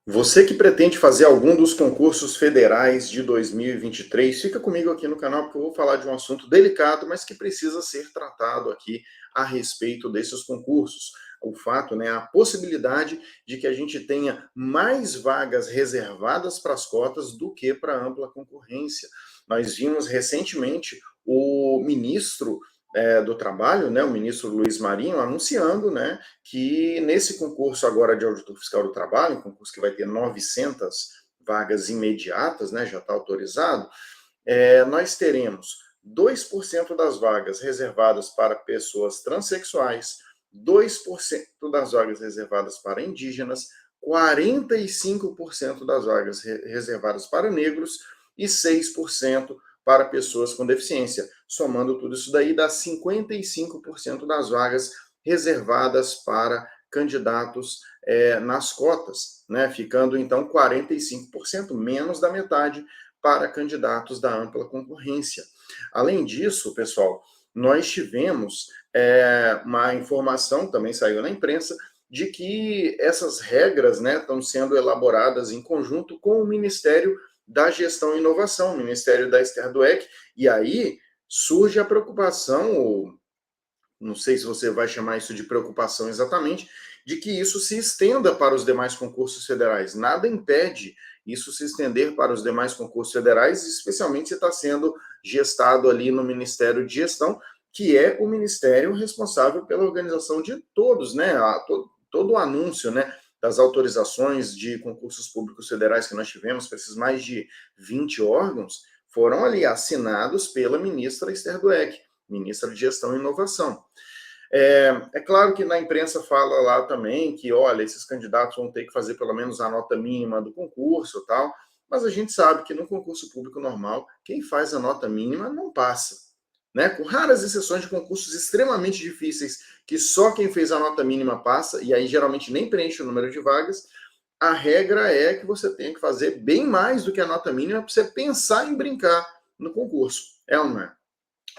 Você que pretende fazer algum dos concursos federais de 2023, fica comigo aqui no canal porque eu vou falar de um assunto delicado, mas que precisa ser tratado aqui a respeito desses concursos. O fato, né, a possibilidade de que a gente tenha mais vagas reservadas para as cotas do que para ampla concorrência. Nós vimos recentemente o ministro do Trabalho, né, o ministro Luiz Marinho, anunciando, né, que nesse concurso agora de auditor fiscal do trabalho, um concurso que vai ter 900 vagas imediatas, né, já está autorizado, nós teremos 2% das vagas reservadas para pessoas transexuais, 2% das vagas reservadas para indígenas, 45% das vagas reservadas para negros e 6% para pessoas com deficiência. Somando tudo isso daí, dá 55% das vagas reservadas para candidatos nas cotas, né? Ficando então 45%, menos da metade, para candidatos da ampla concorrência. Além disso, pessoal, nós tivemos uma informação, também saiu na imprensa, de que essas regras, né, estão sendo elaboradas em conjunto com o Ministério da Gestão e Inovação, o Ministério da Esther Dweck, e aí surge a preocupação, ou não sei se você vai chamar isso de preocupação exatamente, de que isso se estenda para os demais concursos federais. Nada impede isso se estender para os demais concursos federais, especialmente se está sendo gestado ali no Ministério de Gestão, que é o ministério responsável pela organização de todos, né? Todo o anúncio, né, das autorizações de concursos públicos federais que nós tivemos, para esses mais de 20 órgãos, foram ali assinados pela ministra Esther Dweck, ministra de Gestão e Inovação. É claro que na imprensa fala lá também que, olha, esses candidatos vão ter que fazer pelo menos a nota mínima do concurso e tal, mas a gente sabe que no concurso público normal, quem faz a nota mínima não passa. Né? Com raras exceções de concursos extremamente difíceis, que só quem fez a nota mínima passa, e aí geralmente nem preenche o número de vagas, a regra é que você tem que fazer bem mais do que a nota mínima para você pensar em brincar no concurso. É ou não é?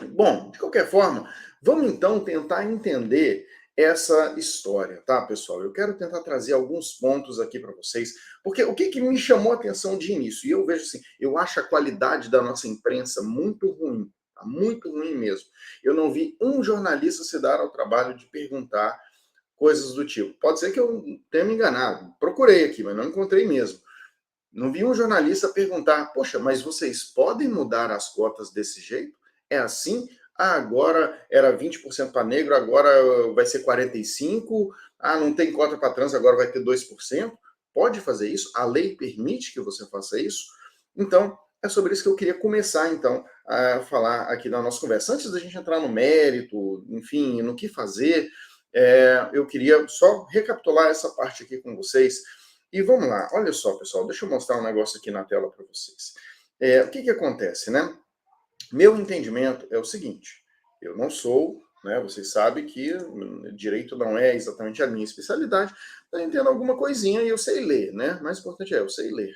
Bom, de qualquer forma, vamos então tentar entender essa história, tá, pessoal? Eu quero tentar trazer alguns pontos aqui para vocês, porque o que me chamou a atenção de início, e eu vejo assim, eu acho a qualidade da nossa imprensa muito ruim, tá? Muito ruim mesmo. Eu não vi um jornalista se dar ao trabalho de perguntar coisas do tipo. Pode ser que eu tenha me enganado, procurei aqui, mas não encontrei mesmo. Não vi um jornalista perguntar, poxa, mas vocês podem mudar as cotas desse jeito? É assim? Ah, agora era 20% para negro, agora vai ser 45%. Ah, não tem cota para trans, agora vai ter 2%. Pode fazer isso? A lei permite que você faça isso? Então, é sobre isso que eu queria começar, então, a falar aqui na nossa conversa. Antes da gente entrar no mérito, enfim, no que fazer, eu queria só recapitular essa parte aqui com vocês. E vamos lá, olha só, pessoal, deixa eu mostrar um negócio aqui na tela para vocês. O que acontece, né? Meu entendimento é o seguinte: eu não sou, né? Vocês sabem que direito não é exatamente a minha especialidade, eu entendo alguma coisinha e eu sei ler, né? O mais importante é eu sei ler.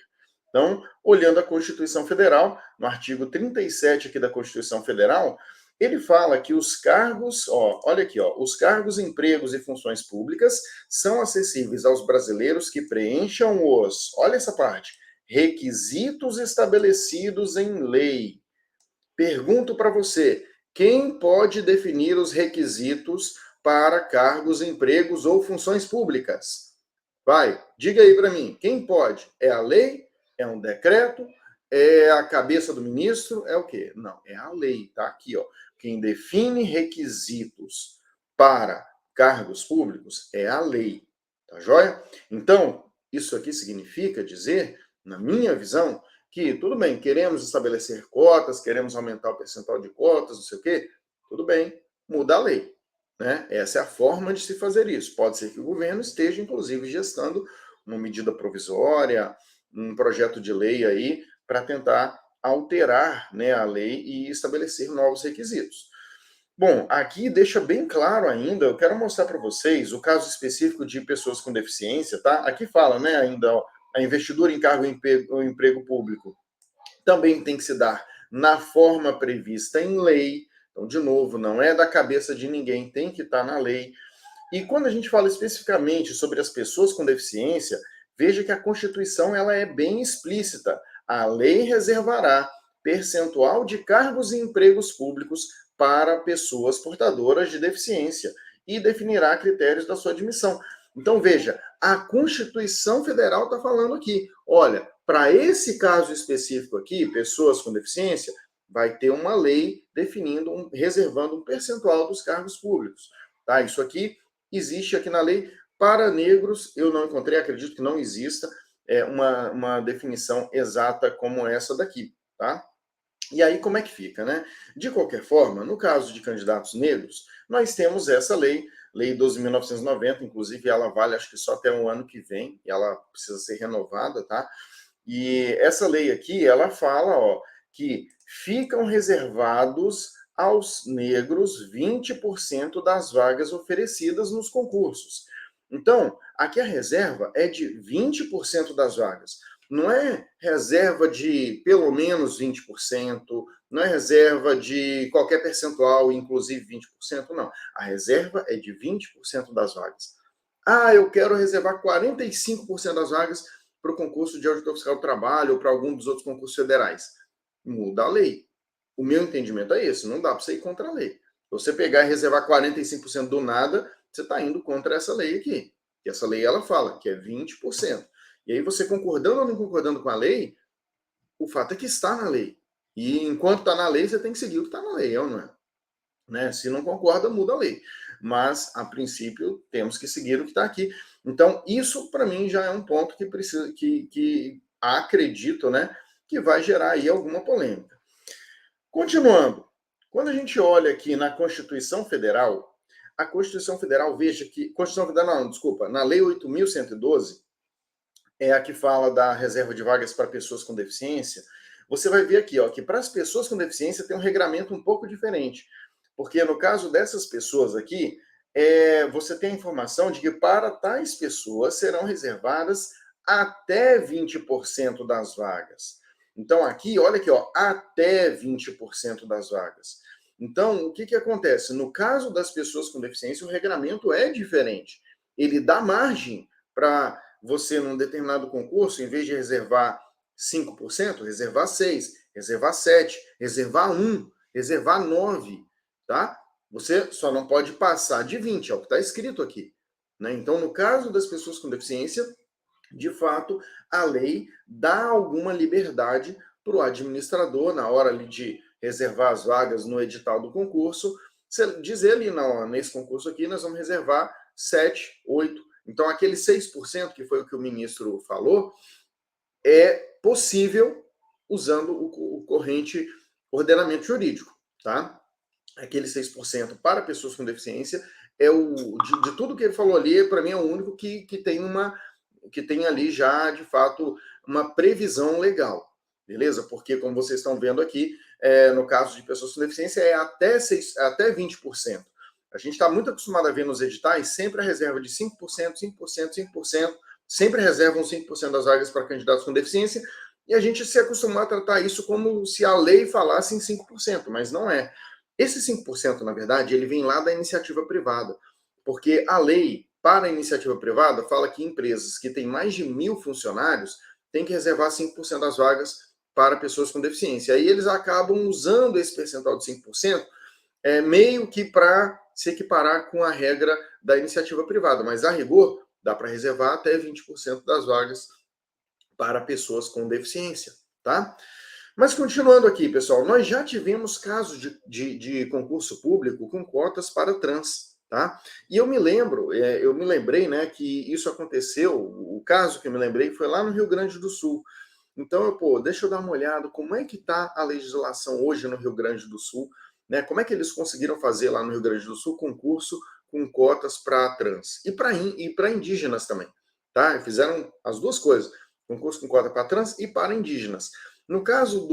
Então, olhando a Constituição Federal, no artigo 37 aqui da Constituição Federal, ele fala que os cargos, ó, olha aqui, ó, os cargos, empregos e funções públicas são acessíveis aos brasileiros que preencham os, olha essa parte, requisitos estabelecidos em lei. Pergunto para você, quem pode definir os requisitos para cargos, empregos ou funções públicas? Vai, diga aí para mim, quem pode? É a lei? É um decreto? É a cabeça do ministro? É o quê? Não, é a lei, tá aqui, ó. Quem define requisitos para cargos públicos é a lei, tá joia? Então, isso aqui significa dizer, na minha visão, que tudo bem, queremos estabelecer cotas, queremos aumentar o percentual de cotas, não sei o quê, tudo bem, muda a lei. Né? Essa é a forma de se fazer isso. Pode ser que o governo esteja, inclusive, gestando uma medida provisória, um projeto de lei aí, para tentar alterar, né, a lei e estabelecer novos requisitos. Bom, aqui deixa bem claro ainda, eu quero mostrar para vocês o caso específico de pessoas com deficiência, tá? Aqui fala, né, ainda, ó, a investidura em cargo ou emprego público também tem que se dar na forma prevista em lei. Então, de novo, não é da cabeça de ninguém, tem que estar na lei. E quando a gente fala especificamente sobre as pessoas com deficiência, Veja que a Constituição ela é bem explícita. A lei reservará percentual de cargos e empregos públicos para pessoas portadoras de deficiência e definirá critérios da sua admissão. Então, veja, a Constituição Federal está falando aqui, olha, para esse caso específico aqui, pessoas com deficiência, vai ter uma lei definindo, reservando um percentual dos cargos públicos. Tá? Isso aqui existe aqui na lei. Para negros, eu não encontrei, acredito que não exista uma definição exata como essa daqui, tá? E aí, como é que fica, né? De qualquer forma, no caso de candidatos negros, nós temos essa lei, Lei 12.990, inclusive ela vale, acho que só até o ano que vem, e ela precisa ser renovada, tá? E essa lei aqui, ela fala, ó, que ficam reservados aos negros 20% das vagas oferecidas nos concursos. Então, aqui a reserva é de 20% das vagas. Não é reserva de pelo menos 20%, não é reserva de qualquer percentual, inclusive 20%, não. A reserva é de 20% das vagas. Ah, eu quero reservar 45% das vagas para o concurso de auditor fiscal do trabalho ou para algum dos outros concursos federais. Muda a lei. O meu entendimento é esse, não dá para você ir contra a lei. Você pegar e reservar 45% do nada, você está indo contra essa lei aqui. E essa lei, ela fala que é 20%. E aí você concordando ou não concordando com a lei, o fato é que está na lei. E enquanto está na lei, você tem que seguir o que está na lei, é ou não é? Né? Se não concorda, muda a lei. Mas, a princípio, temos que seguir o que está aqui. Então, isso, para mim, já é um ponto que precisa, que acredito, né, que vai gerar aí alguma polêmica. Continuando, quando a gente olha aqui na Constituição Federal, a Constituição Federal, veja que... Constituição Federal, não, desculpa, na Lei 8.112, é a que fala da reserva de vagas para pessoas com deficiência, você vai ver aqui, ó, que para as pessoas com deficiência tem um regramento um pouco diferente. Porque no caso dessas pessoas aqui, você tem a informação de que para tais pessoas serão reservadas até 20% das vagas. Então aqui, olha aqui, ó, até 20% das vagas. Então, o que, que acontece? No caso das pessoas com deficiência, o regramento é diferente. Ele dá margem para você, num determinado concurso, em vez de reservar 5%, reservar 6%, reservar 7%, reservar 1%, reservar 9%, tá? Você só não pode passar de 20%, é o que está escrito aqui. Né? Então, no caso das pessoas com deficiência, de fato, a lei dá alguma liberdade para o administrador, na hora ali de reservar as vagas no edital do concurso, dizer ali, não, nesse concurso aqui nós vamos reservar 7%, 8%. Então, aquele 6%, que foi o que o ministro falou, é possível usando o corrente ordenamento jurídico, tá? Aquele 6% para pessoas com deficiência é de tudo que ele falou ali, para mim é o único que tem ali já, de fato, uma previsão legal, beleza? Porque, como vocês estão vendo aqui, no caso de pessoas com deficiência, é até 20%. A gente está muito acostumado a ver nos editais sempre a reserva de 5%, 5%, 5%, sempre reservam 5% das vagas para candidatos com deficiência, e a gente se acostumou a tratar isso como se a lei falasse em 5%, mas não é. Esse 5%, na verdade, ele vem lá da iniciativa privada, porque a lei para a iniciativa privada fala que empresas que têm mais de 1.000 funcionários têm que reservar 5% das vagas para pessoas com deficiência. Aí eles acabam usando esse percentual de 5%, meio que para se equiparar com a regra da iniciativa privada, mas a rigor dá para reservar até 20% das vagas para pessoas com deficiência, tá? Mas continuando aqui, pessoal, nós já tivemos casos de concurso público com cotas para trans, tá? E eu me lembrei, né, que isso aconteceu, o caso que eu me lembrei foi lá no Rio Grande do Sul. Então, deixa eu dar uma olhada, como é que está a legislação hoje no Rio Grande do Sul, né? Como é que eles conseguiram fazer lá no Rio Grande do Sul concurso com cotas para trans e para indígenas também, tá? Fizeram as duas coisas, concurso com cota para trans e para indígenas. No caso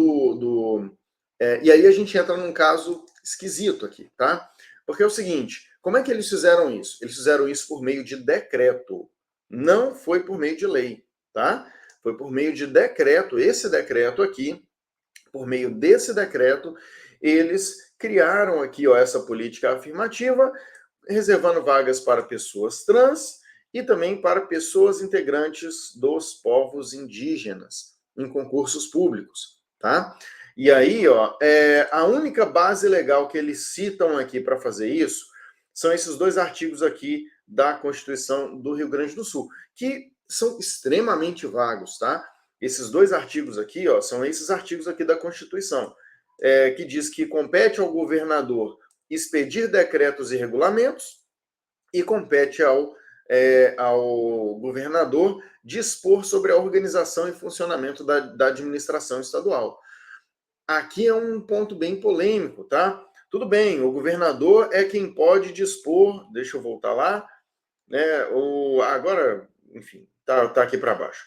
e aí a gente entra num caso esquisito aqui, tá? Porque é o seguinte, como é que eles fizeram isso? Eles fizeram isso por meio de decreto, não foi por meio de lei, tá? Foi por meio de decreto, esse decreto aqui, por meio desse decreto, eles criaram aqui, ó, essa política afirmativa, reservando vagas para pessoas trans e também para pessoas integrantes dos povos indígenas em concursos públicos, tá? E aí, ó, a única base legal que eles citam aqui para fazer isso são esses dois artigos aqui da Constituição do Rio Grande do Sul, que são extremamente vagos, tá? Esses dois artigos aqui, ó, são esses artigos aqui da Constituição, que diz que compete ao governador expedir decretos e regulamentos e compete ao governador dispor sobre a organização e funcionamento da administração estadual. Aqui é um ponto bem polêmico, tá? Tudo bem, o governador é quem pode dispor, deixa eu voltar lá, né? Agora, enfim, tá aqui para baixo.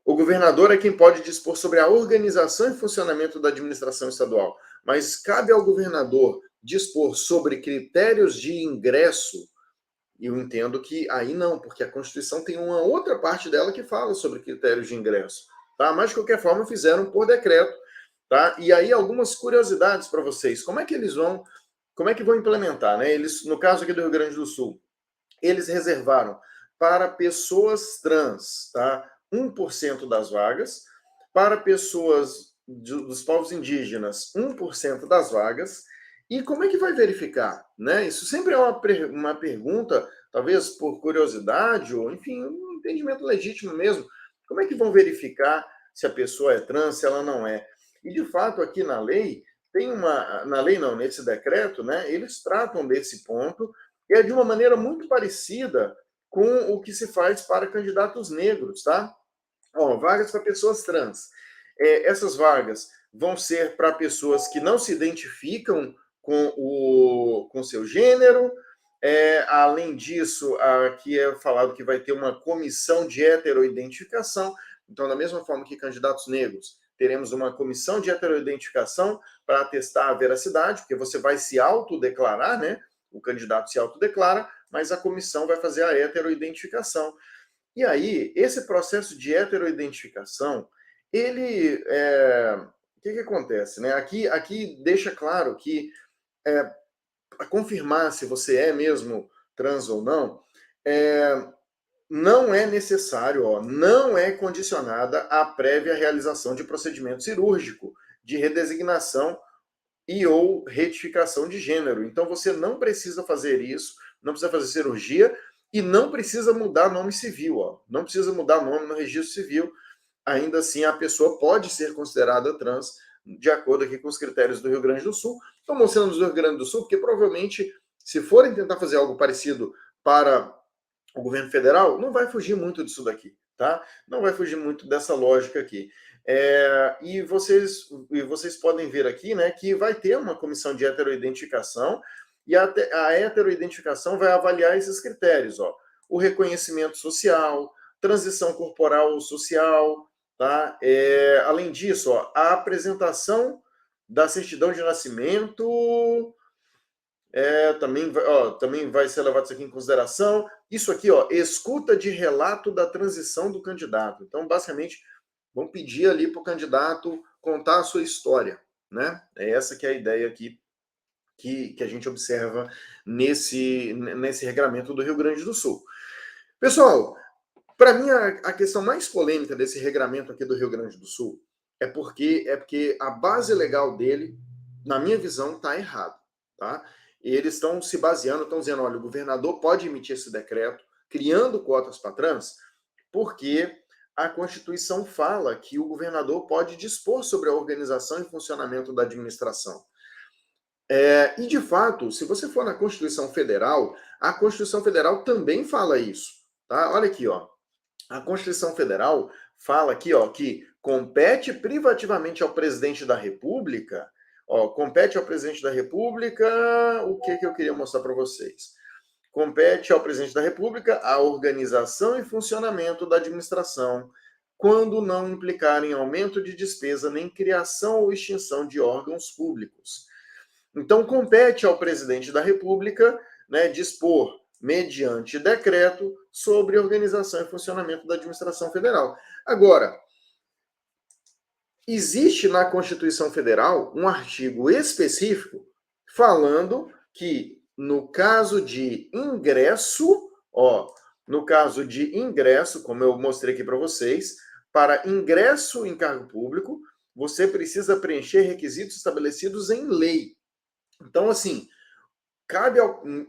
O governador é quem pode dispor sobre a organização e funcionamento da administração estadual, mas cabe ao governador dispor sobre critérios de ingresso. E eu entendo que aí não, porque a Constituição tem uma outra parte dela que fala sobre critérios de ingresso, tá? Mas de qualquer forma fizeram por decreto, tá? E aí algumas curiosidades para vocês. Como é que vão implementar, né? Eles, no caso aqui do Rio Grande do Sul, eles reservaram para pessoas trans, tá? 1% das vagas, para pessoas dos povos indígenas, 1% das vagas. E como é que vai verificar, né? Isso sempre é uma pergunta, talvez por curiosidade, ou enfim, um entendimento legítimo mesmo. Como é que vão verificar se a pessoa é trans, se ela não é? E de fato, aqui na lei, nesse decreto, né? Eles tratam desse ponto, e é de uma maneira muito parecida com o que se faz para candidatos negros, tá? Ó, vagas para pessoas trans. Essas vagas vão ser para pessoas que não se identificam com seu gênero. Além disso, aqui é falado que vai ter uma comissão de heteroidentificação. Então, da mesma forma que candidatos negros, teremos uma comissão de heteroidentificação para atestar a veracidade, porque você vai se autodeclarar, né? O candidato se autodeclara, mas a comissão vai fazer a heteroidentificação. E aí, esse processo de heteroidentificação, ele... o que acontece, né? Aqui deixa claro que para confirmar se você é mesmo trans ou não, não é necessário, não é condicionada à prévia realização de procedimento cirúrgico de redesignação e ou retificação de gênero. Então você não precisa fazer isso, não precisa fazer cirurgia e não precisa mudar nome civil, não precisa mudar nome no registro civil. Ainda assim, a pessoa pode ser considerada trans de acordo aqui com os critérios do Rio Grande do Sul. Estou mostrando os do Rio Grande do Sul porque provavelmente, se forem tentar fazer algo parecido para o governo federal, não vai fugir muito disso daqui, tá? Não vai fugir muito dessa lógica aqui. E vocês podem ver aqui, né, que vai ter uma comissão de heteroidentificação e a heteroidentificação vai avaliar esses critérios, o reconhecimento social, transição corporal ou social, tá? Além disso, a apresentação da certidão de nascimento também vai ser levado isso aqui em consideração. Isso aqui, escuta de relato da transição do candidato. Então, basicamente, vão pedir ali para o candidato contar a sua história, né? É essa que é a ideia aqui que a gente observa nesse regramento do Rio Grande do Sul. Pessoal, para mim, a questão mais polêmica desse regramento aqui do Rio Grande do Sul é porque a base legal dele, na minha visão, está errada, tá? E eles estão se baseando, estão dizendo, olha, o governador pode emitir esse decreto, criando cotas para trans, porque a Constituição fala que o governador pode dispor sobre a organização e funcionamento da administração. E, de fato, se você for na Constituição Federal, a Constituição Federal também fala isso, tá? Olha aqui, a Constituição Federal fala aqui, que compete privativamente ao presidente da República. Compete ao presidente da República, o que eu queria mostrar para vocês? Compete ao presidente da República a organização e funcionamento da administração, quando não implicar em aumento de despesa nem criação ou extinção de órgãos públicos. Então, compete ao presidente da República, né, dispor, mediante decreto, sobre organização e funcionamento da administração federal. Agora, existe na Constituição Federal um artigo específico falando que, no caso de ingresso, No caso de ingresso, como eu mostrei aqui para vocês, para ingresso em cargo público, você precisa preencher requisitos estabelecidos em lei. Então, assim,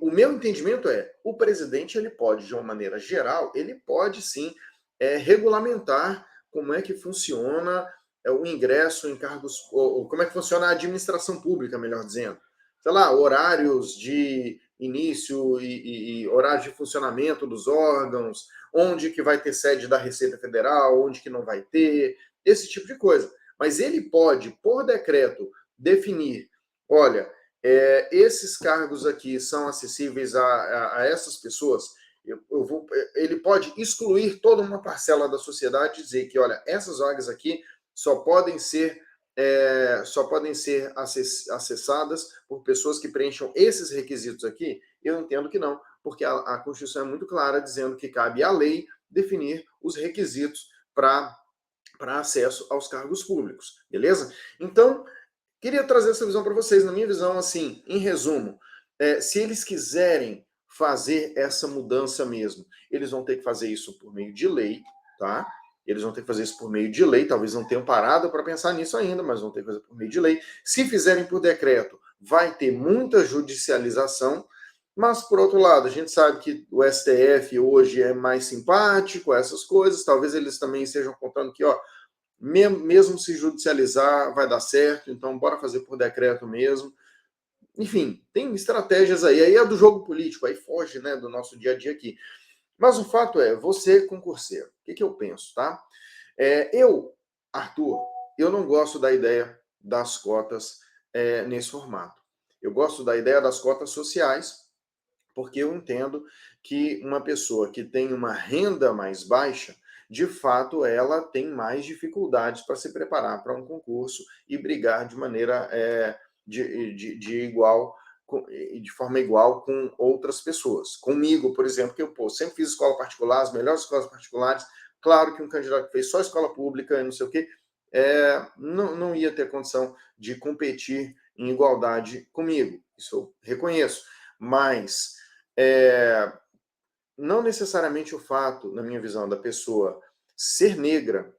o meu entendimento é, o presidente ele pode, de uma maneira geral, ele pode sim regulamentar como é que funciona o ingresso em cargos, ou como é que funciona a administração pública, melhor dizendo. Sei lá, horários de início e horários de funcionamento dos órgãos, onde que vai ter sede da Receita Federal, onde que não vai ter, esse tipo de coisa. Mas ele pode, por decreto, definir, olha, esses cargos aqui são acessíveis a essas pessoas, ele pode excluir toda uma parcela da sociedade e dizer que, olha, essas vagas aqui só podem ser acessadas por pessoas que preencham esses requisitos aqui. Eu entendo que não, porque a Constituição é muito clara dizendo que cabe à lei definir os requisitos para acesso aos cargos públicos, beleza? Então, queria trazer essa visão para vocês. Na minha visão, assim, em resumo, se eles quiserem fazer essa mudança mesmo, eles vão ter que fazer isso por meio de lei, tá? Eles vão ter que fazer isso por meio de lei, talvez não tenham parado para pensar nisso ainda, mas vão ter que fazer por meio de lei. Se fizerem por decreto, vai ter muita judicialização, mas, por outro lado, a gente sabe que o STF hoje é mais simpático a essas coisas, talvez eles também estejam contando que, ó, mesmo se judicializar, vai dar certo, então bora fazer por decreto mesmo. Enfim, tem estratégias aí é do jogo político, aí foge, né, do nosso dia a dia aqui. Mas o fato é, você concurseiro, o que eu penso, tá? Arthur, eu não gosto da ideia das cotas nesse formato. Eu gosto da ideia das cotas sociais, porque eu entendo que uma pessoa que tem uma renda mais baixa, de fato, ela tem mais dificuldades para se preparar para um concurso e brigar de maneira de igual, de forma igual com outras pessoas. Comigo, por exemplo, que eu sempre fiz escola particular, as melhores escolas particulares. Claro que um candidato que fez só escola pública e não sei o quê, não ia ter condição de competir em igualdade comigo. Isso eu reconheço. Mas não necessariamente o fato, na minha visão, da pessoa ser negra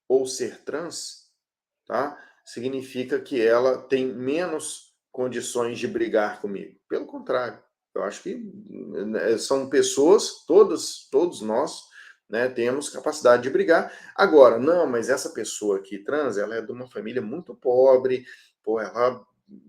ou ser trans, tá? Significa que ela tem menos condições de brigar comigo. Pelo contrário, eu acho que são pessoas, todos nós, né, temos capacidade de brigar. Agora, não, mas essa pessoa aqui trans, ela é de uma família muito pobre, pô, ela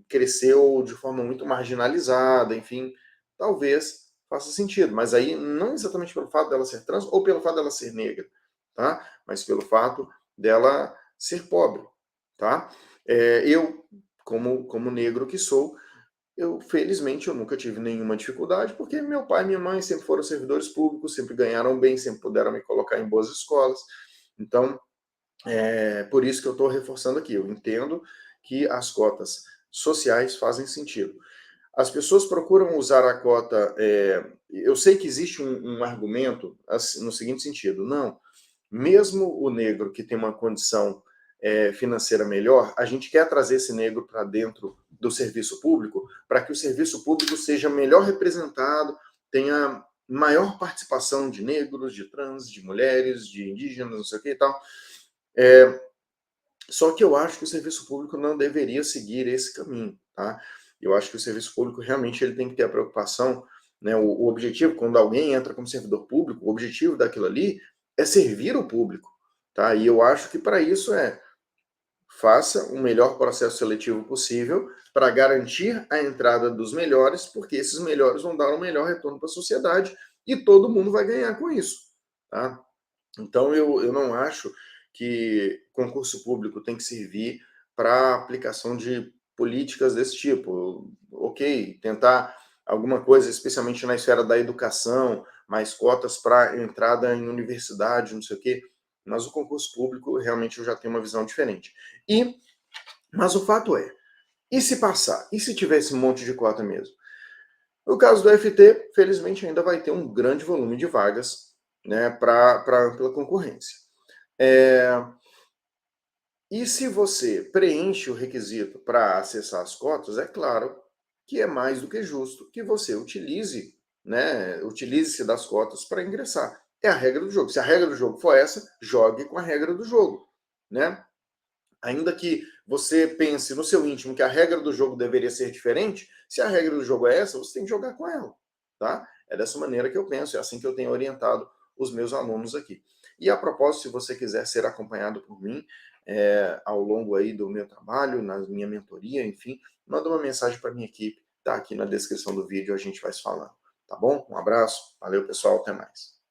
cresceu de forma muito marginalizada, enfim, talvez faça sentido, mas aí não exatamente pelo fato dela ser trans ou pelo fato dela ser negra, tá? Mas pelo fato dela ser pobre, tá? Eu, como negro que sou, felizmente, eu nunca tive nenhuma dificuldade, porque meu pai e minha mãe sempre foram servidores públicos, sempre ganharam bem, sempre puderam me colocar em boas escolas. Então, por isso que eu estou reforçando aqui. Eu entendo que as cotas sociais fazem sentido. As pessoas procuram usar a cota. Eu sei que existe um argumento assim, no seguinte sentido: não, mesmo o negro que tem uma condição financeira melhor, a gente quer trazer esse negro para dentro do serviço público, para que o serviço público seja melhor representado, tenha maior participação de negros, de trans, de mulheres, de indígenas, não sei o que e tal. Só que eu acho que o serviço público não deveria seguir esse caminho, tá? Eu acho que o serviço público realmente ele tem que ter a preocupação, né? O objetivo, quando alguém entra como servidor público, o objetivo daquilo ali é servir o público, tá? E eu acho que para isso faça o melhor processo seletivo possível para garantir a entrada dos melhores, porque esses melhores vão dar um melhor retorno para a sociedade e todo mundo vai ganhar com isso, tá? Então, eu não acho que concurso público tem que servir para aplicação de políticas desse tipo. Ok, tentar alguma coisa, especialmente na esfera da educação, mais cotas para entrada em universidade, não sei o quê, mas o concurso público realmente eu já tenho uma visão diferente. Mas o fato é, e se passar? E se tiver esse monte de cota mesmo? No caso do FT, felizmente ainda vai ter um grande volume de vagas, né, para ampla concorrência. E se você preenche o requisito para acessar as cotas, é claro que é mais do que justo que você utilize né? Utilize-se das cotas para ingressar. É a regra do jogo. Se a regra do jogo for essa, jogue com a regra do jogo, né? Ainda que você pense no seu íntimo que a regra do jogo deveria ser diferente, se a regra do jogo é essa, você tem que jogar com ela, tá? É dessa maneira que eu penso, é assim que eu tenho orientado os meus alunos aqui. E a propósito, se você quiser ser acompanhado por mim ao longo aí do meu trabalho, na minha mentoria, enfim, manda uma mensagem para minha equipe, tá aqui na descrição do vídeo, a gente vai se falando, tá bom? Um abraço, valeu pessoal, até mais.